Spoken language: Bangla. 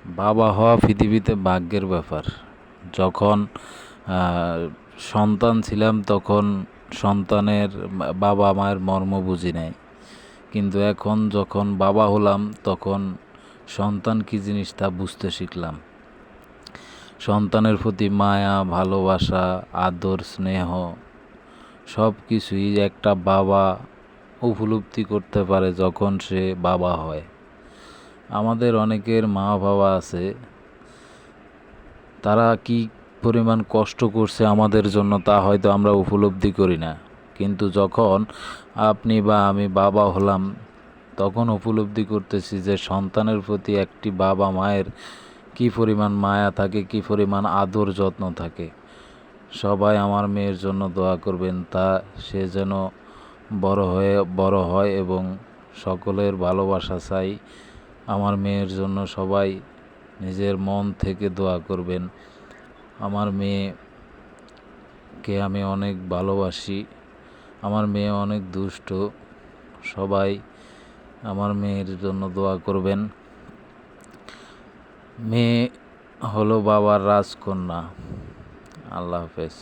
বাবা হওয়া পৃথিবীতে ভাগ্যের ব্যাপার। যখন সন্তান ছিলাম তখন সন্তানের বাবা মায়ের মর্ম বুঝি নাই, কিন্তু এখন যখন বাবা হলাম তখন সন্তান কী জিনিস তা বুঝতে শিখলাম। সন্তানের প্রতি মায়া, ভালোবাসা, আদর, স্নেহ সব কিছুই একটা বাবা উপলব্ধি করতে পারে যখন সে বাবা হয়। আমাদের অনেকের মা বাবা আছে, তারা কি পরিমাণ কষ্ট করছে আমাদের জন্য তা হয়তো আমরা উপলব্ধি করি না, কিন্তু যখন আপনি বা আমি বাবা হলাম তখন উপলব্ধি করতেছি যে সন্তানের প্রতি একটি বাবা মায়ের কী পরিমাণ মায়া থাকে, কী পরিমাণ আদর যত্ন থাকে। সবাই আমার মেয়ের জন্য দোয়া করবেন, সে যেন বড় হয় এবং সকলের ভালোবাসা চাই। আমার মেয়ের জন্য সবাই নিজের মন থেকে দোয়া করবেন। আমার মেয়েকে আমি অনেক ভালোবাসি। আমার মেয়ে অনেক দুষ্ট। সবাই আমার মেয়ের জন্য দোয়া করবেন। মেয়ে হলো বাবার রাজকন্যা। আল্লাহ হাফেজ।